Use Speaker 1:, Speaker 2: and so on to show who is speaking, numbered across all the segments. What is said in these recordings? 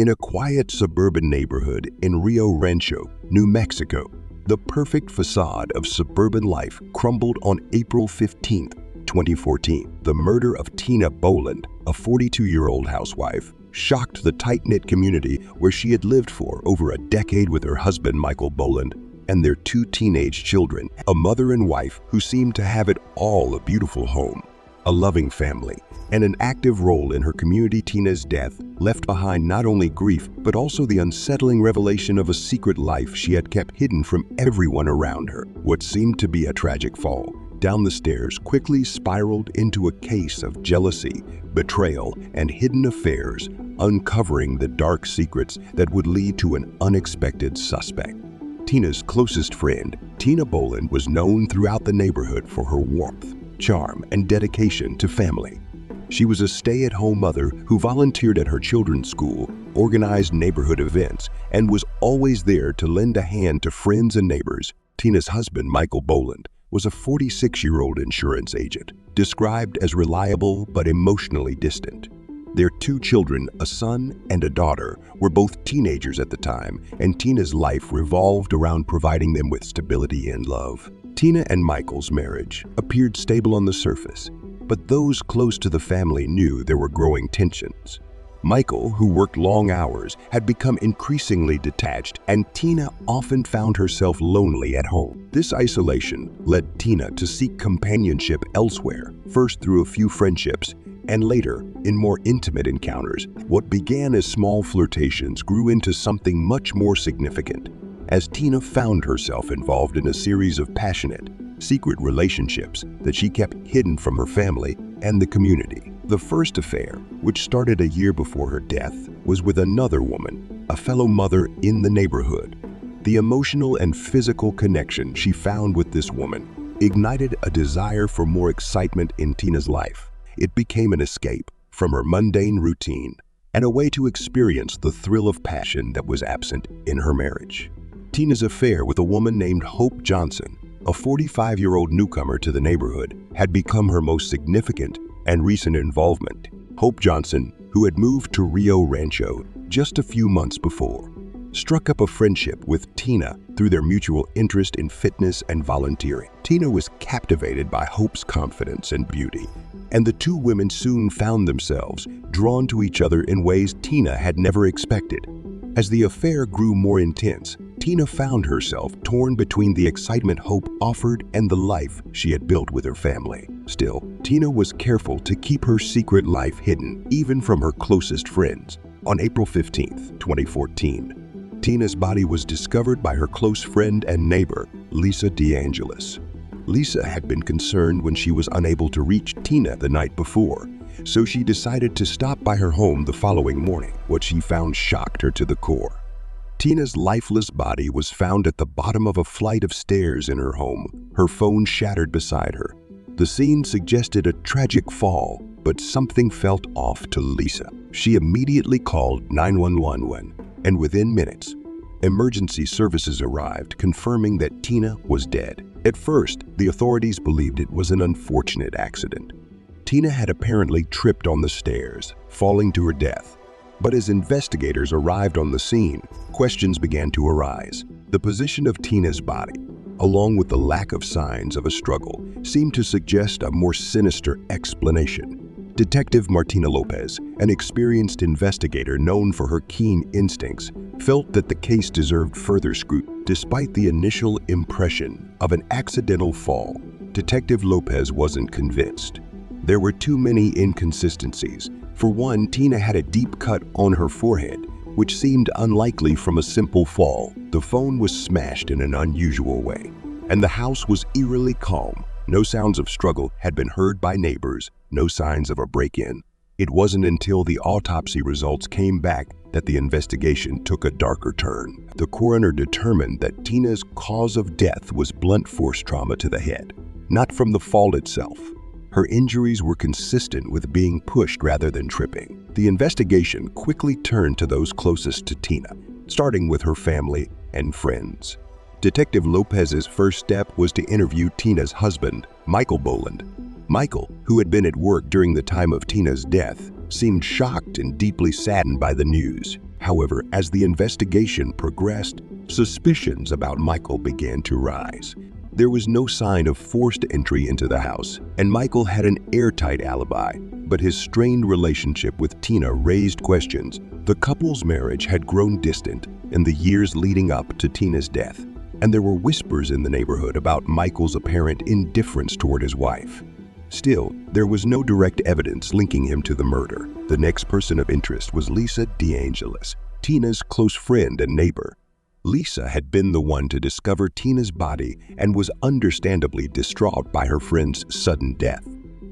Speaker 1: In a quiet suburban neighborhood in Rio Rancho, New Mexico, the perfect facade of suburban life crumbled on April 15, 2014. The murder of Tina Boland, a 42-year-old housewife, shocked the tight-knit community where she had lived for over a decade with her husband Michael Boland and their 2 teenage children, a mother and wife who seemed to have it all: a beautiful home, a loving family, and an active role in her community. Tina's death left behind not only grief, but also the unsettling revelation of a secret life she had kept hidden from everyone around her. What seemed to be a tragic fall down the stairs quickly spiraled into a case of jealousy, betrayal, and hidden affairs, uncovering the dark secrets that would lead to an unexpected suspect. Tina's closest friend, Tina Boland, was known throughout the neighborhood for her warmth, charm, and dedication to family. She was a stay-at-home mother who volunteered at her children's school, organized neighborhood events, and was always there to lend a hand to friends and neighbors. Tina's husband, Michael Boland, was a 46-year-old insurance agent, described as reliable but emotionally distant. Their 2 children, a son and a daughter, were both teenagers at the time, and Tina's life revolved around providing them with stability and love. Tina and Michael's marriage appeared stable on the surface, but those close to the family knew there were growing tensions. Michael, who worked long hours, had become increasingly detached, and Tina often found herself lonely at home. This isolation led Tina to seek companionship elsewhere, first through a few friendships, and later in more intimate encounters. What began as small flirtations grew into something much more significant, as Tina found herself involved in a series of passionate, secret relationships that she kept hidden from her family and the community. The first affair, which started a year before her death, was with another woman, a fellow mother in the neighborhood. The emotional and physical connection she found with this woman ignited a desire for more excitement in Tina's life. It became an escape from her mundane routine and a way to experience the thrill of passion that was absent in her marriage. Tina's affair with a woman named Hope Johnson, a 45-year-old newcomer to the neighborhood, had become her most significant and recent involvement. Hope Johnson, who had moved to Rio Rancho just a few months before, struck up a friendship with Tina through their mutual interest in fitness and volunteering. Tina was captivated by Hope's confidence and beauty, and the 2 women soon found themselves drawn to each other in ways Tina had never expected. As the affair grew more intense, Tina found herself torn between the excitement Hope offered and the life she had built with her family. Still, Tina was careful to keep her secret life hidden, even from her closest friends. On April 15, 2014, Tina's body was discovered by her close friend and neighbor, Lisa DeAngelis. Lisa had been concerned when she was unable to reach Tina the night before, so she decided to stop by her home the following morning. What she found shocked her to the core. Tina's lifeless body was found at the bottom of a flight of stairs in her home, her phone shattered beside her. The scene suggested a tragic fall, but something felt off to Lisa. She immediately called 911, and within minutes, emergency services arrived, confirming that Tina was dead. At first, the authorities believed it was an unfortunate accident. Tina had apparently tripped on the stairs, falling to her death. But as investigators arrived on the scene, questions began to arise. The position of Tina's body, along with the lack of signs of a struggle, seemed to suggest a more sinister explanation. Detective Martina Lopez, an experienced investigator known for her keen instincts, felt that the case deserved further scrutiny. Despite the initial impression of an accidental fall, Detective Lopez wasn't convinced. There were too many inconsistencies. For one, Tina had a deep cut on her forehead, which seemed unlikely from a simple fall. The phone was smashed in an unusual way, and the house was eerily calm. No sounds of struggle had been heard by neighbors, no signs of a break-in. It wasn't until the autopsy results came back that the investigation took a darker turn. The coroner determined that Tina's cause of death was blunt force trauma to the head, not from the fall itself. Her injuries were consistent with being pushed rather than tripping. The investigation quickly turned to those closest to Tina, starting with her family and friends. Detective Lopez's first step was to interview Tina's husband, Michael Boland. Michael, who had been at work during the time of Tina's death, seemed shocked and deeply saddened by the news. However, as the investigation progressed, suspicions about Michael began to rise. There was no sign of forced entry into the house, and Michael had an airtight alibi, but his strained relationship with Tina raised questions. The couple's marriage had grown distant in the years leading up to Tina's death, and there were whispers in the neighborhood about Michael's apparent indifference toward his wife. Still, there was no direct evidence linking him to the murder. The next person of interest was Lisa DeAngelis, Tina's close friend and neighbor. Lisa had been the one to discover Tina's body and was understandably distraught by her friend's sudden death.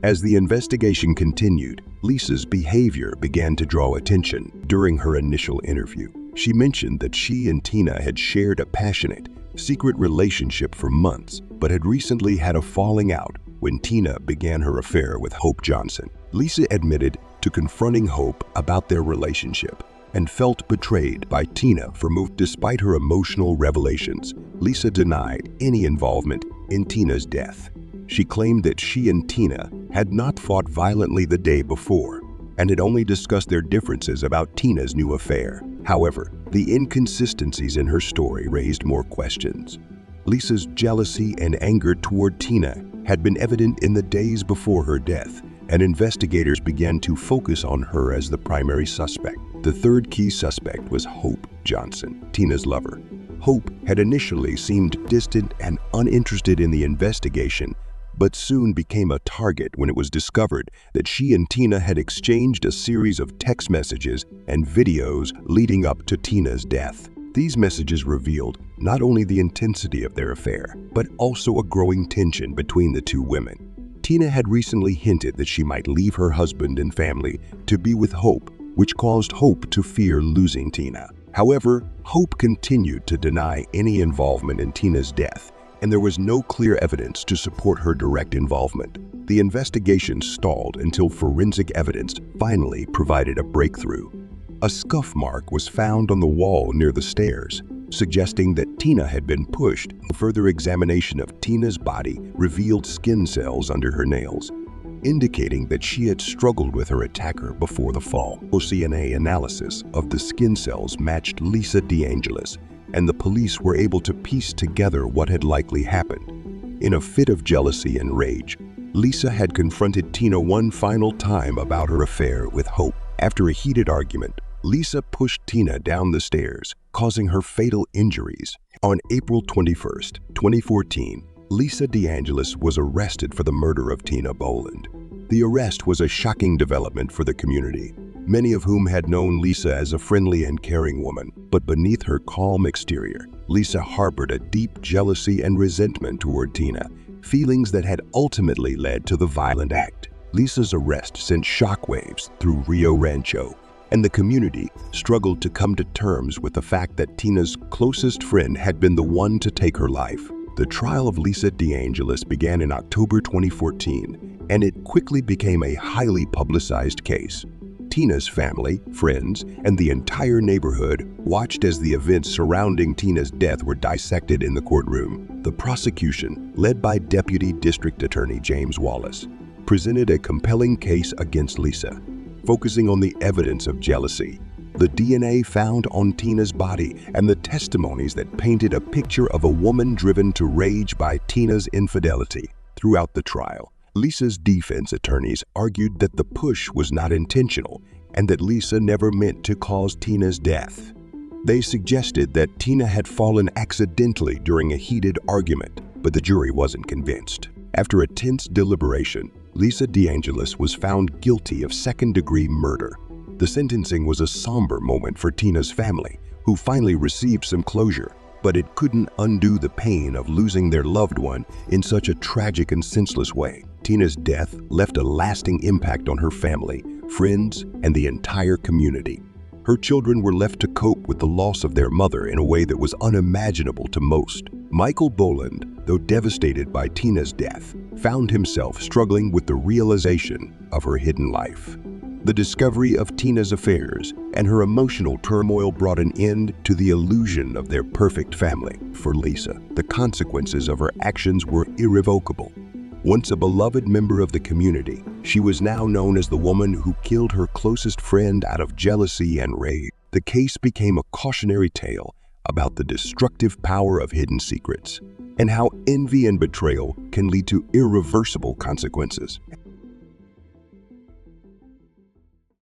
Speaker 1: As the investigation continued, Lisa's behavior began to draw attention. During her initial interview, she mentioned that she and Tina had shared a passionate, secret relationship for months, but had recently had a falling out when Tina began her affair with Hope Johnson. Lisa admitted to confronting Hope about their relationship and felt betrayed by Tina for moving. Despite her emotional revelations, Lisa denied any involvement in Tina's death. She claimed that she and Tina had not fought violently the day before and had only discussed their differences about Tina's new affair. However, the inconsistencies in her story raised more questions. Lisa's jealousy and anger toward Tina had been evident in the days before her death, and investigators began to focus on her as the primary suspect. The third key suspect was Hope Johnson, Tina's lover. Hope had initially seemed distant and uninterested in the investigation, but soon became a target when it was discovered that she and Tina had exchanged a series of text messages and videos leading up to Tina's death. These messages revealed not only the intensity of their affair, but also a growing tension between the two women. Tina had recently hinted that she might leave her husband and family to be with Hope, which caused Hope to fear losing Tina. However, Hope continued to deny any involvement in Tina's death, and there was no clear evidence to support her direct involvement. The investigation stalled until forensic evidence finally provided a breakthrough. A scuff mark was found on the wall near the stairs, suggesting that Tina had been pushed. Further examination of Tina's body revealed skin cells under her nails, indicating that she had struggled with her attacker before the fall. DNA analysis of the skin cells matched Lisa DeAngelis, and the police were able to piece together what had likely happened. In a fit of jealousy and rage, Lisa had confronted Tina one final time about her affair with Hope. After a heated argument, Lisa pushed Tina down the stairs, causing her fatal injuries. On April 21, 2014, Lisa DeAngelis was arrested for the murder of Tina Boland. The arrest was a shocking development for the community, many of whom had known Lisa as a friendly and caring woman. But beneath her calm exterior, Lisa harbored a deep jealousy and resentment toward Tina, feelings that had ultimately led to the violent act. Lisa's arrest sent shockwaves through Rio Rancho, and the community struggled to come to terms with the fact that Tina's closest friend had been the one to take her life. The trial of Lisa DeAngelis began in October 2014, and it quickly became a highly publicized case. Tina's family, friends, and the entire neighborhood watched as the events surrounding Tina's death were dissected in the courtroom. The prosecution, led by Deputy District Attorney James Wallace, presented a compelling case against Lisa, focusing on the evidence of jealousy, the DNA found on Tina's body, and the testimonies that painted a picture of a woman driven to rage by Tina's infidelity. Throughout the trial, Lisa's defense attorneys argued that the push was not intentional and that Lisa never meant to cause Tina's death. They suggested that Tina had fallen accidentally during a heated argument, but the jury wasn't convinced. After a tense deliberation, Lisa DeAngelis was found guilty of second-degree murder. The sentencing was a somber moment for Tina's family, who finally received some closure, but it couldn't undo the pain of losing their loved one in such a tragic and senseless way. Tina's death left a lasting impact on her family, friends, and the entire community. Her children were left to cope with the loss of their mother in a way that was unimaginable to most. Michael Boland, though devastated by Tina's death, found himself struggling with the realization of her hidden life. The discovery of Tina's affairs and her emotional turmoil brought an end to the illusion of their perfect family. For Lisa, the consequences of her actions were irrevocable. Once a beloved member of the community, she was now known as the woman who killed her closest friend out of jealousy and rage. the case became a cautionary tale about the destructive power of hidden secrets and how envy and betrayal can lead to irreversible consequences.